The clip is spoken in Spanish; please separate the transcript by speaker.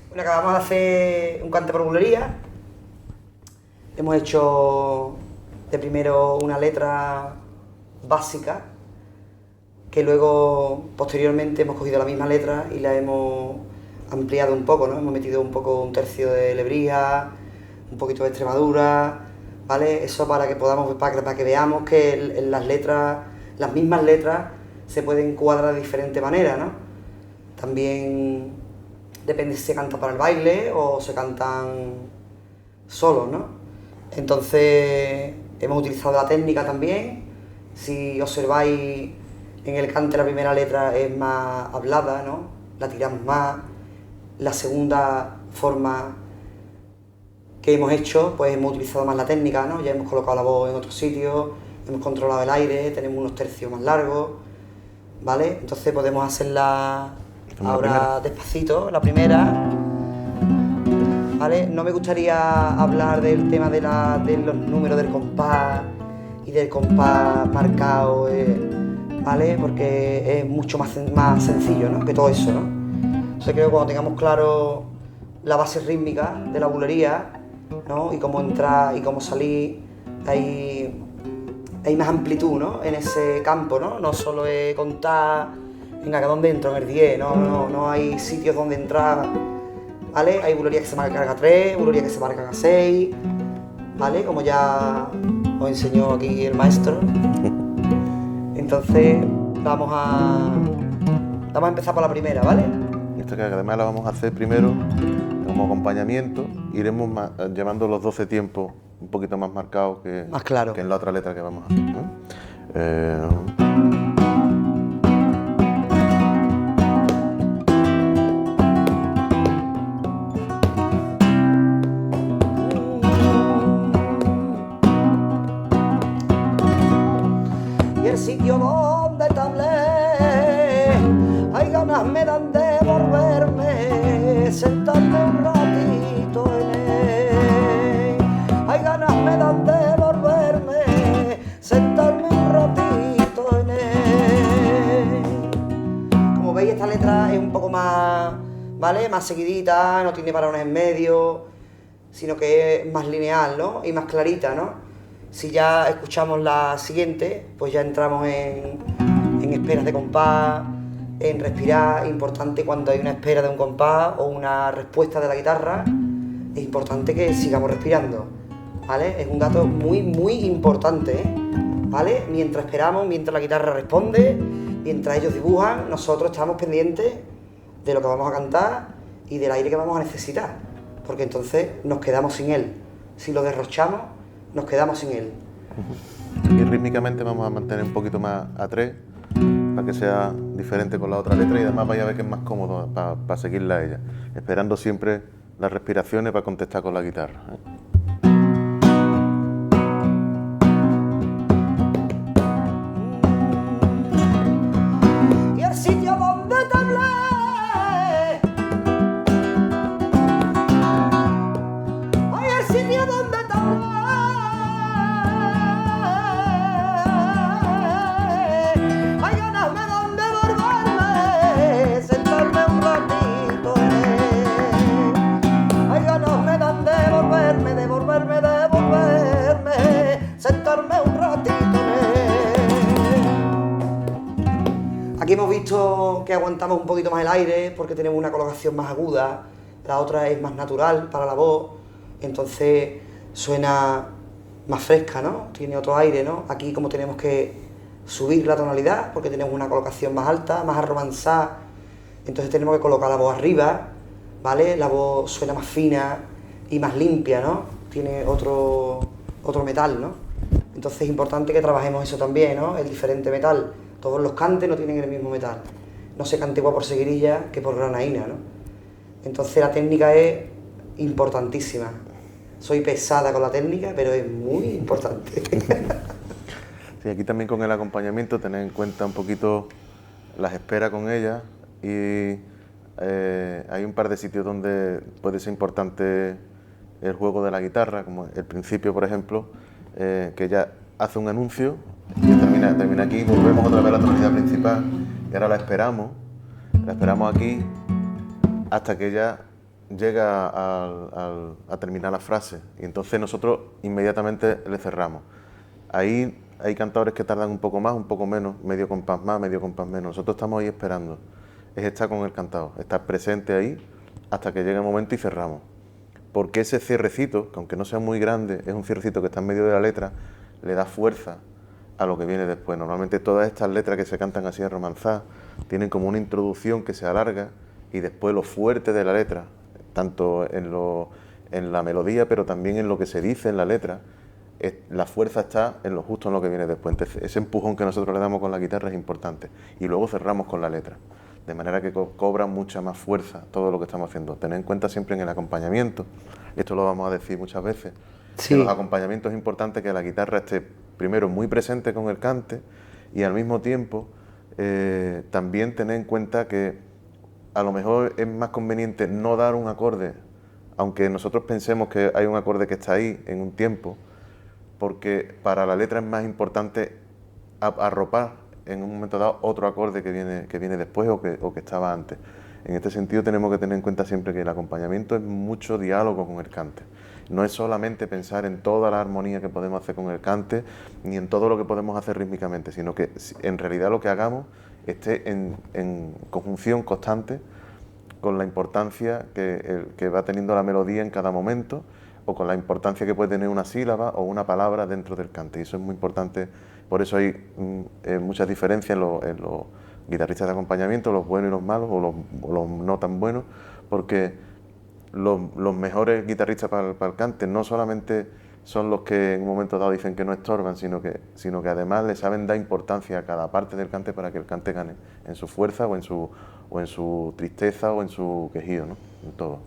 Speaker 1: Bueno, acabamos de hacer un cante por bulería. Hemos hecho de primero una letra básica, que luego, posteriormente, hemos cogido la misma letra y la hemos ampliado un poco, ¿no? Hemos metido un poco un tercio de Lebrija, un poquito de Extremadura, ¿vale? Eso para que podamos, para que veamos que las letras, las mismas letras, se pueden cuadrar de diferente manera, ¿no? También depende si se canta para el baile o se cantan solos, ¿no? Entonces hemos utilizado la técnica también. Si observáis, en el cante la primera letra es más hablada, ¿no? La tiramos más. La segunda forma que hemos hecho, pues hemos utilizado más la técnica, ¿no? Ya hemos colocado la voz en otro sitio, hemos controlado el aire, tenemos unos tercios más largos, ¿vale? Entonces podemos hacerla ahora despacito, la primera, ¿vale? No me gustaría hablar del tema de los números del compás y del compás marcado, ¿vale? Porque es mucho más sencillo, ¿no? Que todo eso, ¿no? Entonces creo que cuando tengamos claro la base rítmica de la bulería, ¿no? Y cómo entrar y cómo salir, hay más amplitud, ¿no? En ese campo, ¿no? No solo es contar, venga, ¿dónde entro? En el 10, no hay sitios donde entrar, ¿vale? Hay bulerías que se marcan a 3, bulerías que se marcan a 6, ¿vale? Como ya os enseñó aquí el maestro. Entonces vamos a empezar por la primera, ¿vale?
Speaker 2: Esto que además la vamos a hacer primero como acompañamiento, iremos llevando los 12 tiempos un poquito más marcados que,
Speaker 1: más claro,
Speaker 2: que en la otra letra que vamos a hacer, ¿no?
Speaker 1: Y el sitio donde te hablé, hay ganas me dan de volverme, sentarme un ratito en él. Hay ganas me dan de volverme, sentarme un ratito en él. Como veis, esta letra es un poco más, ¿vale? Más seguidita, no tiene parones en medio, sino que es más lineal, ¿no? Y más clarita, ¿no? Si ya escuchamos la siguiente, pues ya entramos en esperas de compás, en respirar. Importante cuando hay una espera de un compás o una respuesta de la guitarra, es importante que sigamos respirando, ¿vale? Es un dato muy, muy importante, ¿vale? Mientras esperamos, mientras la guitarra responde, mientras ellos dibujan, nosotros estamos pendientes de lo que vamos a cantar y del aire que vamos a necesitar, porque entonces nos quedamos sin él. Si lo derrochamos, nos quedamos sin él.
Speaker 2: Y rítmicamente vamos a mantener un poquito más a 3 para que sea diferente con la otra letra y además vaya a ver que es más cómodo para seguirla a ella, esperando siempre las respiraciones para contestar con la guitarra, ¿eh?
Speaker 1: Y el sitio donde te hablé, ay, el sitio donde te hablé, hay ganas me dan de volverme, sentarme un ratito en él. Hay ganas me dan de volverme, sentarme un ratito en él. Aquí hemos visto que aguantamos un poquito más el aire porque tenemos una colocación más aguda, la otra es más natural para la voz, entonces suena más fresca, ¿no? Tiene otro aire, ¿no? Aquí como tenemos que subir la tonalidad porque tenemos una colocación más alta, más arromanzada, entonces tenemos que colocar la voz arriba, ¿vale? La voz suena más fina y más limpia, ¿no? Tiene otro metal, ¿no? Entonces es importante que trabajemos eso también, ¿no? El diferente metal. Todos los cantes no tienen el mismo metal. No se canta igual por seguirilla que por granaína, ¿no? Entonces la técnica es importantísima. Soy pesada con la técnica, pero es muy importante.
Speaker 2: Sí, aquí también con el acompañamiento tener en cuenta un poquito las esperas con ella y hay un par de sitios donde puede ser importante el juego de la guitarra, como el principio, por ejemplo, que ella hace un anuncio y termina aquí, volvemos otra vez a la tonalidad principal y ahora la esperamos aquí hasta que ella llega a terminar la frase y entonces nosotros inmediatamente le cerramos. Ahí hay cantadores que tardan un poco más, un poco menos, medio compás más, medio compás menos. Nosotros estamos ahí esperando. Es estar con el cantado, estar presente ahí hasta que llegue el momento y cerramos. Porque ese cierrecito, que aunque no sea muy grande, es un cierrecito que está en medio de la letra, le da fuerza a lo que viene después. Normalmente todas estas letras que se cantan así de romanzada tienen como una introducción que se alarga y después lo fuerte de la letra, tanto en la melodía, pero también en lo que se dice en la letra, la fuerza está en lo justo en lo que viene después. Entonces, ese empujón que nosotros le damos con la guitarra es importante. Y luego cerramos con la letra, de manera que cobra mucha más fuerza todo lo que estamos haciendo. Tened en cuenta siempre en el acompañamiento, esto lo vamos a decir muchas veces,
Speaker 1: Sí.
Speaker 2: en los acompañamientos es importante que la guitarra esté primero muy presente con el cante y al mismo tiempo también tener en cuenta que a lo mejor es más conveniente no dar un acorde, aunque nosotros pensemos que hay un acorde que está ahí en un tiempo, porque para la letra es más importante arropar en un momento dado otro acorde que viene después o que estaba antes. En este sentido tenemos que tener en cuenta siempre que el acompañamiento es mucho diálogo con el cante. No es solamente pensar en toda la armonía que podemos hacer con el cante, ni en todo lo que podemos hacer rítmicamente, sino que en realidad lo que hagamos esté en conjunción constante con la importancia que va teniendo la melodía en cada momento o con la importancia que puede tener una sílaba o una palabra dentro del cante. Y eso es muy importante, por eso hay muchas diferencias en los guitarristas de acompañamiento, los buenos y los malos, o los no tan buenos, porque los mejores guitarristas para el cante no solamente son los que en un momento dado dicen que no estorban, sino que además le saben dar importancia a cada parte del cante para que el cante gane en su fuerza o en su tristeza o en su quejido, ¿no? En todo.